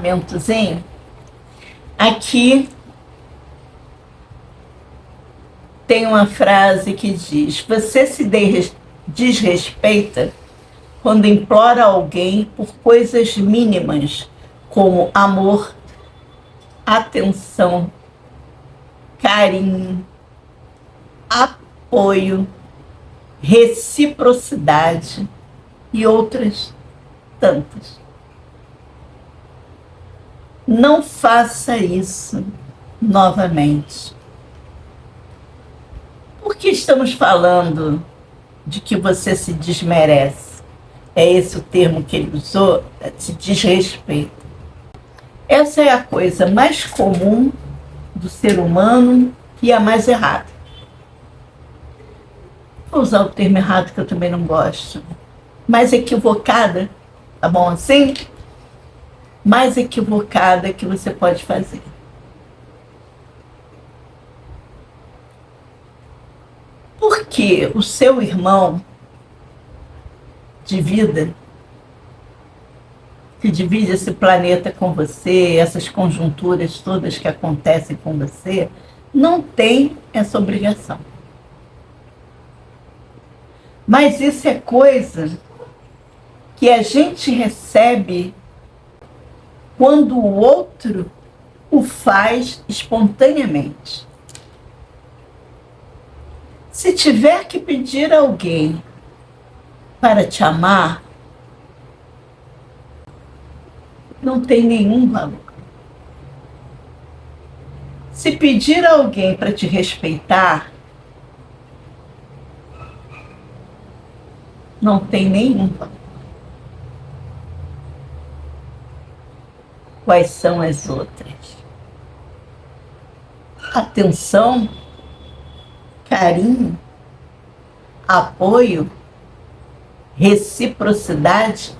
pensamentozinho. Aqui tem uma frase que diz: você se desrespeita quando implora alguém por coisas mínimas, como amor, atenção, carinho, apoio, reciprocidade e outras tantas. Não faça isso novamente. Por que estamos falando de que você se desmerece? É esse o termo que ele usou, se desrespeita. Essa é a coisa mais comum do ser humano e a mais errada. Vou usar o termo errado que eu também não gosto. Mais equivocada, tá bom assim? Mais equivocada que você pode fazer. Porque o seu irmão de vida, que divide esse planeta com você, essas conjunturas todas que acontecem com você, não tem essa obrigação. Mas isso é coisa que a gente recebe quando o outro o faz espontaneamente. Se tiver que pedir a alguém para te amar, não tem nenhum valor. Se pedir a alguém para te respeitar, não tem nenhum valor. Quais são as outras? Atenção, carinho, apoio, reciprocidade.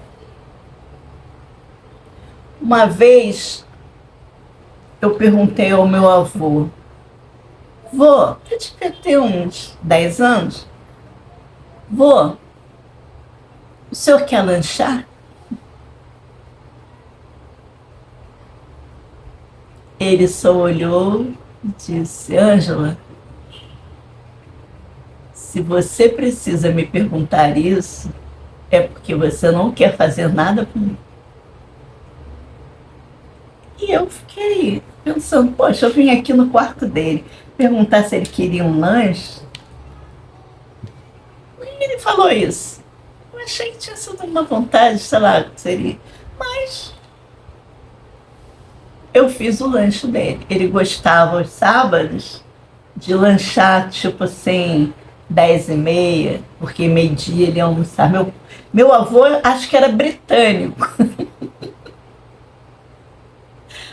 Uma vez eu perguntei ao meu avô: vô, eu devia ter uns 10 anos. Vô, o senhor quer lanchar? Ele só olhou e disse: Ângela, se você precisa me perguntar isso, é porque você não quer fazer nada comigo. E eu fiquei pensando: poxa, eu vim aqui no quarto dele perguntar se ele queria um lanche. E ele falou isso. Eu achei que tinha sido uma vontade, sei lá, que seria. Mas eu fiz o lanche dele. Ele gostava aos sábados de lanchar, tipo assim, 10h30, porque meio-dia ele ia almoçar. Meu avô, acho que era britânico.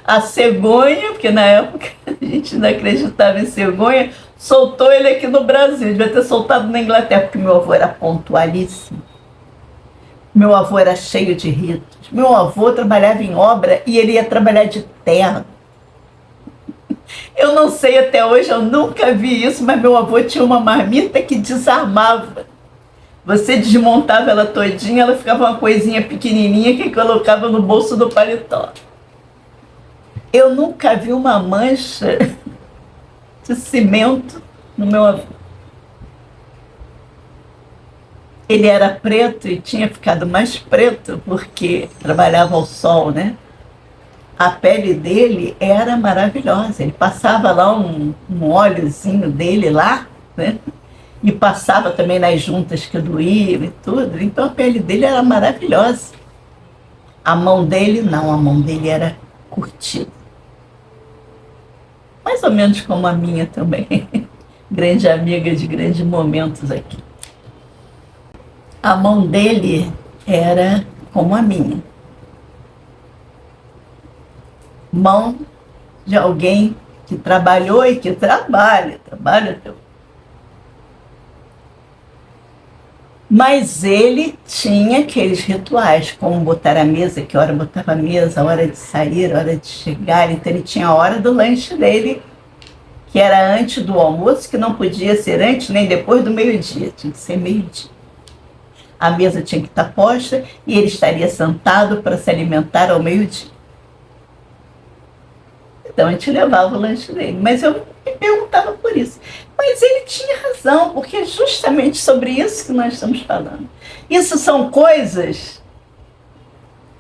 A cegonha, porque na época a gente não acreditava em cegonha, soltou ele aqui no Brasil. Devia ter soltado na Inglaterra, porque meu avô era pontualíssimo. Meu avô era cheio de ritos. Meu avô trabalhava em obra e ele ia trabalhar de terno. Eu não sei até hoje, eu nunca vi isso, mas meu avô tinha uma marmita que desarmava. Você desmontava ela todinha, ela ficava uma coisinha pequenininha que colocava no bolso do paletó. Eu nunca vi uma mancha de cimento no meu avô. Ele era preto e tinha ficado mais preto porque trabalhava ao sol, né? A pele dele era maravilhosa. Ele passava lá um óleozinho dele lá, né? E passava também nas juntas que doíam e tudo. Então a pele dele era maravilhosa. A mão dele, não, a mão dele era curtida. Mais ou menos como a minha também. Grande amiga de grandes momentos aqui. A mão dele era como a minha. Mão de alguém que trabalhou e que trabalha até hoje. Mas ele tinha aqueles rituais, como botar a mesa, que hora botava a mesa, a hora de sair, a hora de chegar. Então ele tinha a hora do lanche dele, que era antes do almoço, que não podia ser antes nem depois do meio-dia, tinha que ser meio-dia. A mesa tinha que estar posta e ele estaria sentado para se alimentar ao meio-dia. Então a gente levava o lanche dele. Mas eu me perguntava por isso. Mas ele tinha razão, porque é justamente sobre isso que nós estamos falando. Isso são coisas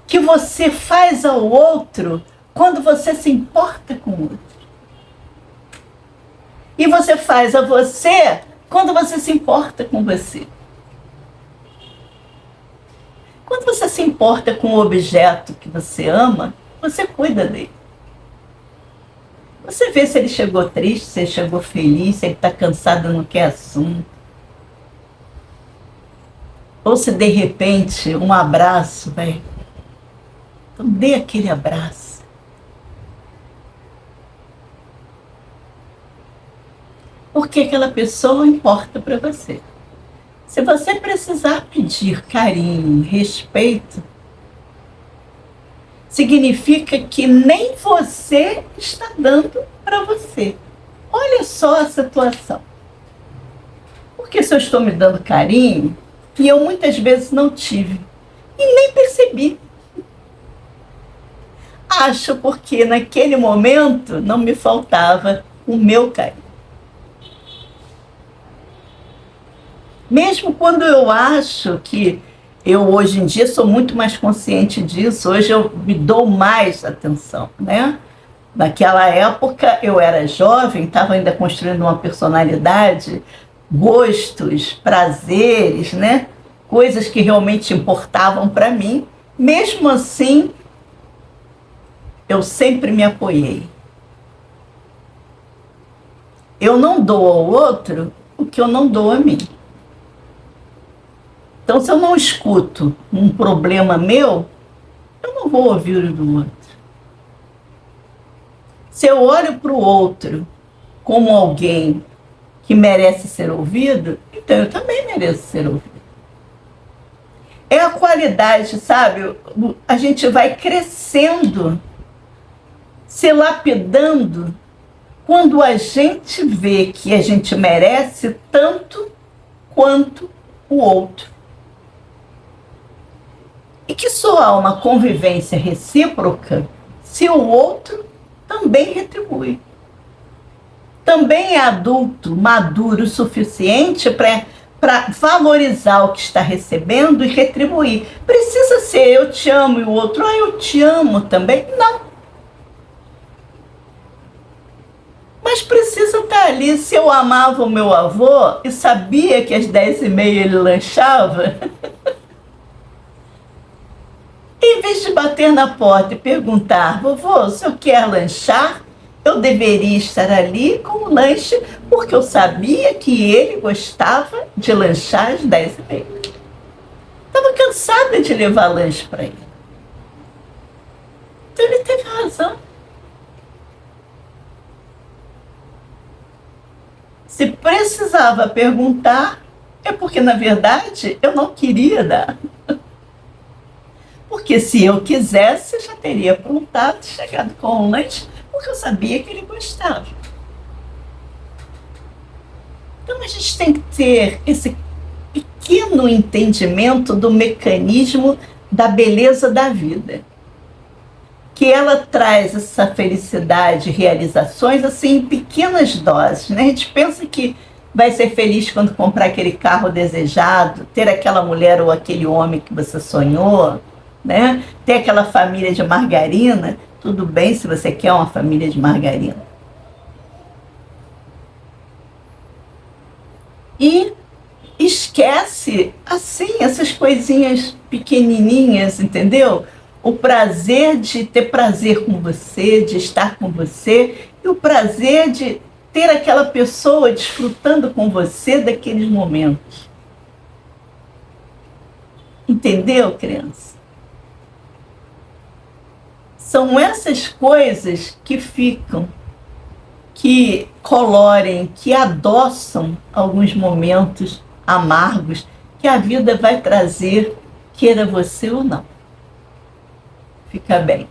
que você faz ao outro quando você se importa com o outro. E você faz a você quando você se importa com você. Quando você se importa com o objeto que você ama, você cuida dele. Você vê se ele chegou triste, se ele chegou feliz, se ele está cansado e não quer assunto. Ou se de repente um abraço, vai. Então dê aquele abraço. Porque aquela pessoa importa para você. Se você precisar pedir carinho, respeito, significa que nem você está dando para você. Olha só a situação. Porque se eu estou me dando carinho, e eu muitas vezes não tive, e nem percebi. Acho porque naquele momento não me faltava o meu carinho. Mesmo quando eu acho que eu hoje em dia sou muito mais consciente disso, hoje eu me dou mais atenção, né? Naquela época eu era jovem, estava ainda construindo uma personalidade, gostos, prazeres, né? Coisas que realmente importavam para mim. Mesmo assim, eu sempre me apoiei. Eu não dou ao outro o que eu não dou a mim. Então, se eu não escuto um problema meu, eu não vou ouvir o do outro. Se eu olho para o outro como alguém que merece ser ouvido, então eu também mereço ser ouvido. É a qualidade, sabe? A gente vai crescendo, se lapidando, quando a gente vê que a gente merece tanto quanto o outro. E que só há uma convivência recíproca se o outro também retribui. Também é adulto, maduro o suficiente para valorizar o que está recebendo e retribuir. Precisa ser eu te amo e o outro, eu te amo também? Não. Mas precisa estar ali. Se eu amava o meu avô e sabia que às 10h30 ele lanchava, em vez de bater na porta e perguntar, vovô, o senhor quer lanchar? Eu deveria estar ali com o lanche, porque eu sabia que ele gostava de lanchar às 10h30. Estava cansada de levar lanche para ele. Então ele teve razão. Se precisava perguntar, é porque, na verdade, eu não queria dar. Porque se eu quisesse, eu já teria aprontado, chegado com o lanche, porque eu sabia que ele gostava. Então a gente tem que ter esse pequeno entendimento do mecanismo da beleza da vida. Que ela traz essa felicidade, realizações, assim, em pequenas doses, né? A gente pensa que vai ser feliz quando comprar aquele carro desejado, ter aquela mulher ou aquele homem que você sonhou, né? Ter aquela família de margarina. Tudo bem se você quer uma família de margarina. E esquece, assim, essas coisinhas pequenininhas, entendeu? O prazer de ter prazer com você, de estar com você, e o prazer de ter aquela pessoa desfrutando com você daqueles momentos. Entendeu, criança? São essas coisas que ficam, que colorem, que adoçam alguns momentos amargos que a vida vai trazer, queira você ou não. Fica bem.